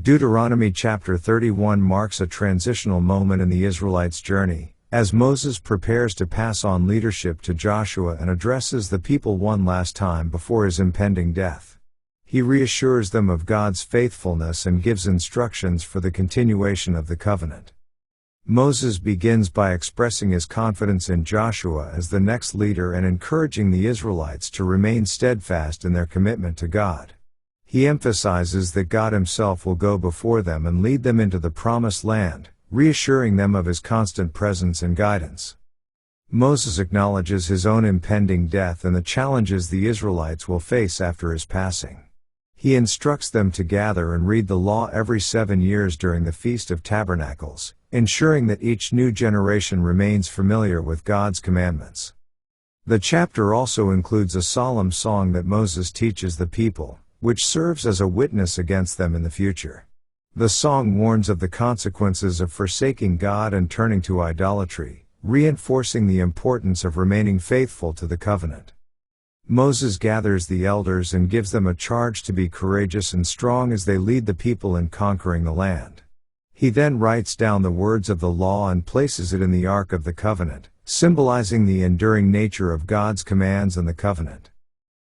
Deuteronomy Chapter 31 marks a transitional moment in the Israelites' journey, as Moses prepares to pass on leadership to Joshua and addresses the people one last time before his impending death. He reassures them of God's faithfulness and gives instructions for the continuation of the covenant. Moses begins by expressing his confidence in Joshua as the next leader and encouraging the Israelites to remain steadfast in their commitment to God. He emphasizes that God himself will go before them and lead them into the promised land, reassuring them of his constant presence and guidance. Moses acknowledges his own impending death and the challenges the Israelites will face after his passing. He instructs them to gather and read the law every 7 years during the Feast of Tabernacles, ensuring that each new generation remains familiar with God's commandments. The chapter also includes a solemn song that Moses teaches the people, which serves as a witness against them in the future. The song warns of the consequences of forsaking God and turning to idolatry, reinforcing the importance of remaining faithful to the covenant. Moses gathers the elders and gives them a charge to be courageous and strong as they lead the people in conquering the land. He then writes down the words of the law and places it in the Ark of the Covenant, symbolizing the enduring nature of God's commands and the covenant.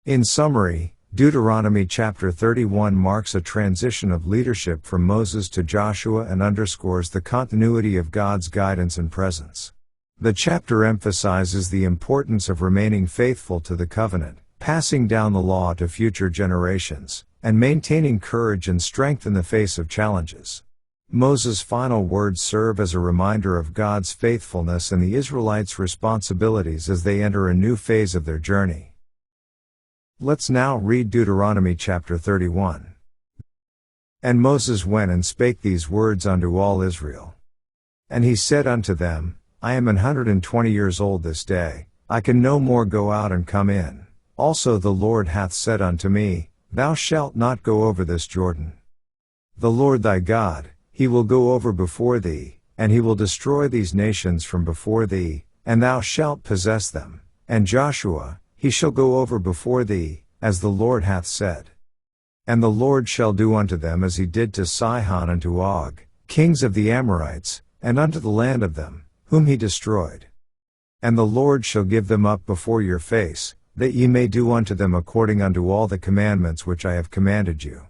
In summary, Deuteronomy Chapter 31 marks a transition of leadership from Moses to Joshua and underscores the continuity of God's guidance and presence. The chapter emphasizes the importance of remaining faithful to the covenant, passing down the law to future generations, and maintaining courage and strength in the face of challenges. Moses' final words serve as a reminder of God's faithfulness and the Israelites' responsibilities as they enter a new phase of their journey. Let's now read Deuteronomy chapter 31. And Moses went and spake these words unto all Israel. And he said unto them, I am 120 years old this day, I can no more go out and come in. Also the Lord hath said unto me, Thou shalt not go over this Jordan. The Lord thy God, he will go over before thee, and he will destroy these nations from before thee, and thou shalt possess them. And Joshua, he shall go over before thee, as the Lord hath said. And the Lord shall do unto them as he did to Sihon and to Og, kings of the Amorites, and unto the land of them, whom he destroyed. And the Lord shall give them up before your face, that ye may do unto them according unto all the commandments which I have commanded you.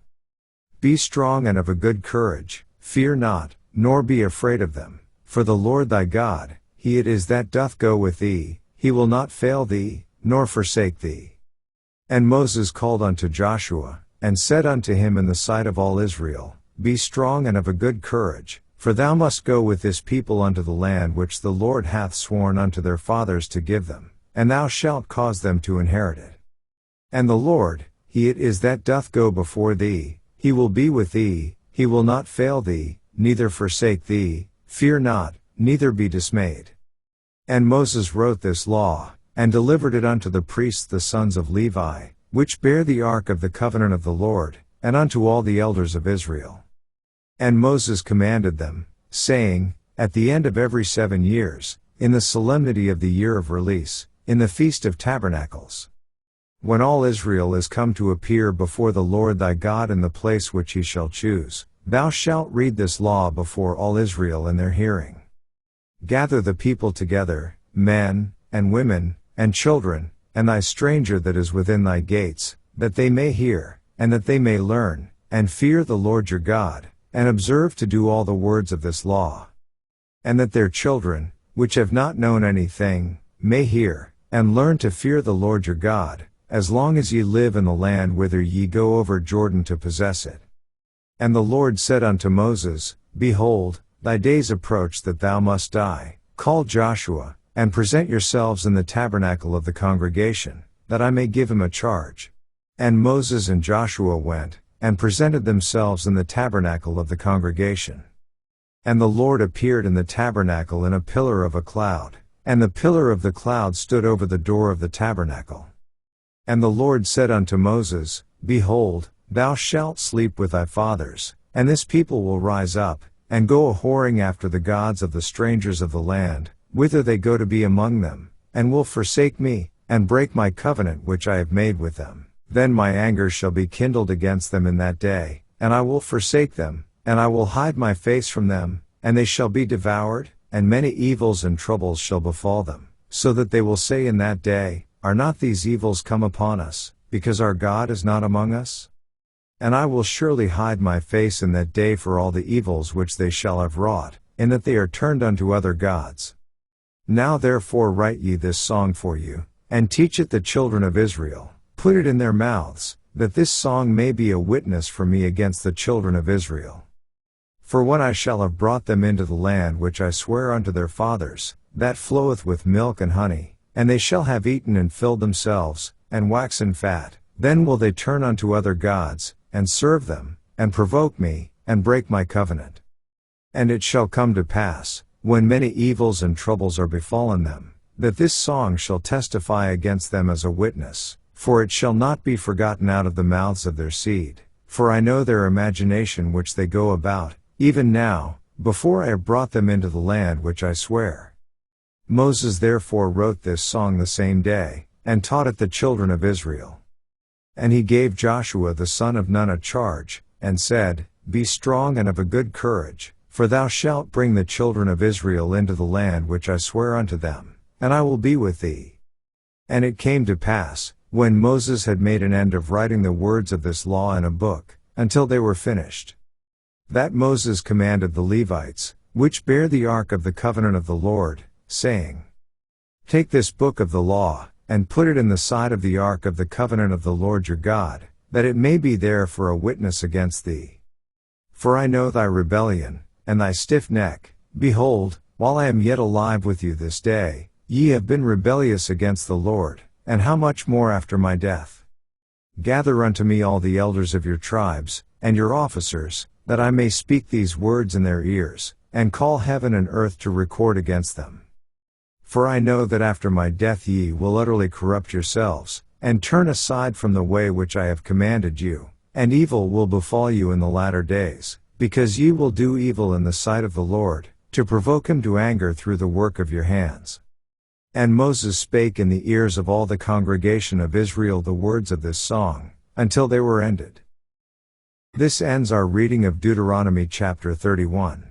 Be strong and of a good courage, fear not, nor be afraid of them, for the Lord thy God, he it is that doth go with thee, he will not fail thee, nor forsake thee. And Moses called unto Joshua, and said unto him in the sight of all Israel, Be strong and of a good courage, for thou must go with this people unto the land which the Lord hath sworn unto their fathers to give them, and thou shalt cause them to inherit it. And the Lord, he it is that doth go before thee, he will be with thee, he will not fail thee, neither forsake thee, fear not, neither be dismayed. And Moses wrote this law, and delivered it unto the priests the sons of Levi, which bear the ark of the covenant of the Lord, and unto all the elders of Israel. And Moses commanded them, saying, At the end of every 7 years, in the solemnity of the year of release, in the Feast of Tabernacles, when all Israel is come to appear before the Lord thy God in the place which he shall choose, thou shalt read this law before all Israel in their hearing. Gather the people together, men, and women, and children, and thy stranger that is within thy gates, that they may hear, and that they may learn, and fear the Lord your God, and observe to do all the words of this law. And that their children, which have not known anything, may hear, and learn to fear the Lord your God, as long as ye live in the land whither ye go over Jordan to possess it. And the Lord said unto Moses, Behold, thy days approach that thou must die. Call Joshua, and present yourselves in the tabernacle of the congregation, that I may give him a charge. And Moses and Joshua went, and presented themselves in the tabernacle of the congregation. And the Lord appeared in the tabernacle in a pillar of a cloud, and the pillar of the cloud stood over the door of the tabernacle. And the Lord said unto Moses, Behold, thou shalt sleep with thy fathers, and this people will rise up, and go a-whoring after the gods of the strangers of the land, whither they go to be among them, and will forsake me, and break my covenant which I have made with them. Then my anger shall be kindled against them in that day, and I will forsake them, And I will hide my face from them, and they shall be devoured, and many evils and troubles shall befall them, so that they will say in that day, Are not these evils come upon us, because our God is not among us? And I will surely hide my face in that day for all the evils which they shall have wrought, in that they are turned unto other gods. Now therefore write ye this song for you, and teach it the children of Israel, put it in their mouths, that this song may be a witness for me against the children of Israel. For when I shall have brought them into the land which I swear unto their fathers, that floweth with milk and honey, and they shall have eaten and filled themselves, and waxen fat, then will they turn unto other gods, and serve them, and provoke me, and break my covenant. And it shall come to pass, when many evils and troubles are befallen them, that this song shall testify against them as a witness, for it shall not be forgotten out of the mouths of their seed, for I know their imagination which they go about, even now, before I have brought them into the land which I swear. Moses therefore wrote this song the same day, and taught it the children of Israel. And he gave Joshua the son of Nun a charge, and said, Be strong and of a good courage, for thou shalt bring the children of Israel into the land which I swear unto them, and I will be with thee. And it came to pass, when Moses had made an end of writing the words of this law in a book, until they were finished, that Moses commanded the Levites, which bear the ark of the covenant of the Lord, saying, Take this book of the law, and put it in the side of the ark of the covenant of the Lord your God, that it may be there for a witness against thee. For I know thy rebellion, and thy stiff neck. Behold, while I am yet alive with you this day, ye have been rebellious against the Lord, and how much more after my death? Gather unto me all the elders of your tribes, and your officers, that I may speak these words in their ears, and call heaven and earth to record against them. For I know that after my death ye will utterly corrupt yourselves, and turn aside from the way which I have commanded you, and evil will befall you in the latter days, because ye will do evil in the sight of the Lord, to provoke him to anger through the work of your hands. And Moses spake in the ears of all the congregation of Israel the words of this song, until they were ended. This ends our reading of Deuteronomy chapter 31.